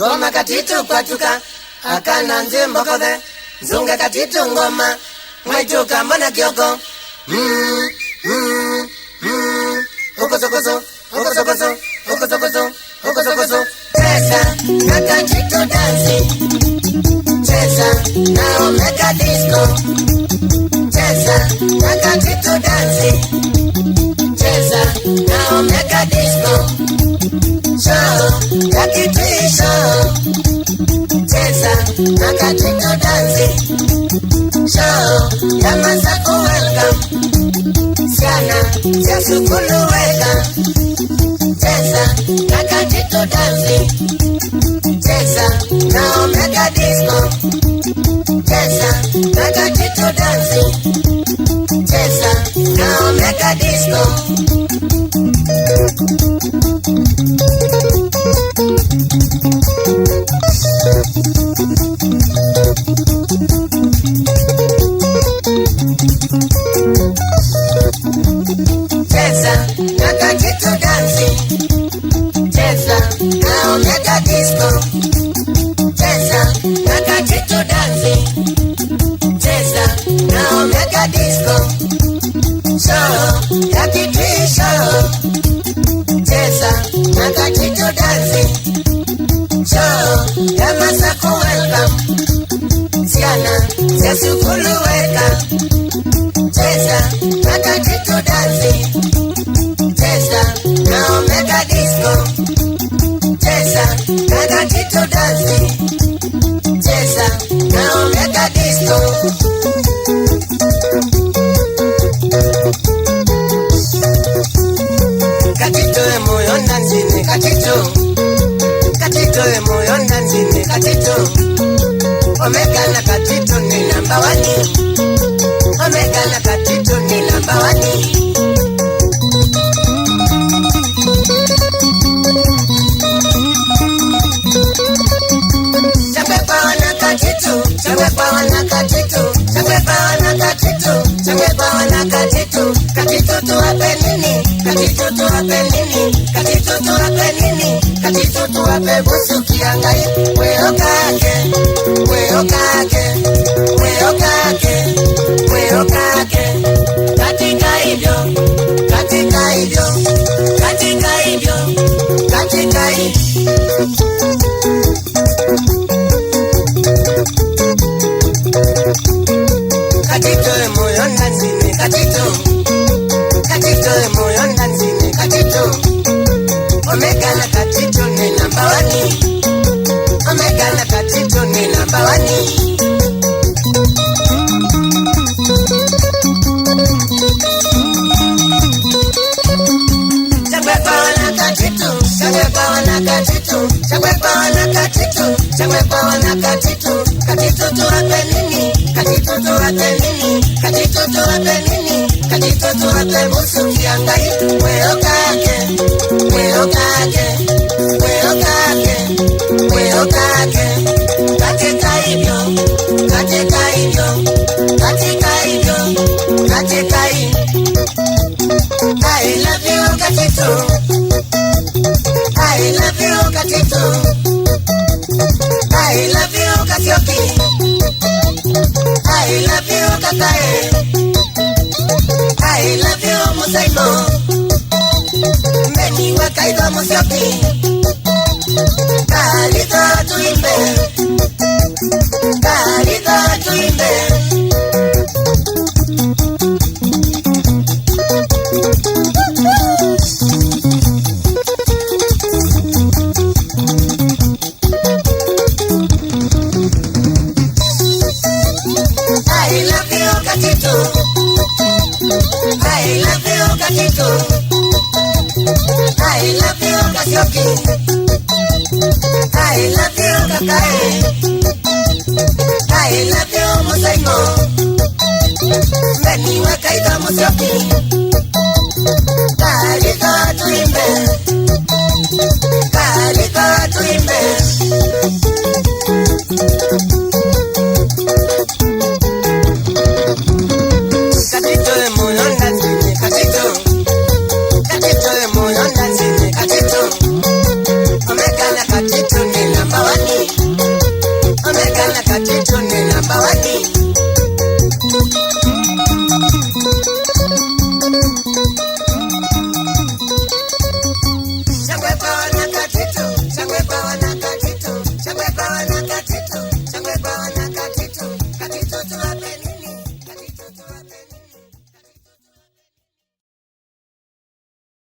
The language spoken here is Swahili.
Goma katitu kwatuka akana nzimbo kothe zunga katitu ngoma mwaituka mbona kioko okosokoso okosokoso okosokoso okosokoso cheza na katitu dansi cheza na omega disco cheza na katitu dansi cheza na omega disco show ya kitui show cheza na katitu dansi show ya Masaku welcome siana ya sukulu welcome cheza na katitu dansi cheza na omega disco cheza na katitu dansi cheza na omega disco cheza na katitu dansi cheza na omega disco cheza na katitu dansi cheza na omega disco show ya kitui show cheza na katitu dansi show ya Masaku welcome siana ya sukulu welcome cheza na katitu dansi cheza na omega disco cheza na katitu dansi cheza na omega disco katitu moyo ndanzini katitu moyo ndanzini katitu omega na katitu ni number 1 omega na katitu ni number 1 chakwe kwa wana katitu chakwe kwa wana katitu chakwe kwa wana katitu chakwe kwa wana katitu katitu tuwape nini katitu tuwape nini katitu tuwape nini katitu tuwape busu kiangai weo kake weo kake weo kake weo kake katika hivyo katika hivyo katika hivyo katika hivyo katitu moyo ndanzini katitu moyo ndanzini katitu omega na katitu ni number 1 omega na katitu ni number 1 chakwe kwa wana katitu chakwe kwa wana katitu chakwe kwa wana katitu chakwe kwa wana katitu katitu tuwape nini katitu tuwape nini katitu tuwape nini katitu tuwape busu kiangai weo kake weo kake weo kake weo kake katika hivyo katika hivyo katika hivyo katika hivyo I love you katitu I love you katitu I love you Kasioki I love you Kakae I love you Musaimo Mbeni wakaidwa Musioki Kalitha tuimbe Kalitha tuimbe I love you katitu I love you katitu I love you Kasioki I love you Kakae I love you Musaimo Mbeni wakaidwa Musioki Kalitha tuimbe Kalitha tuimbe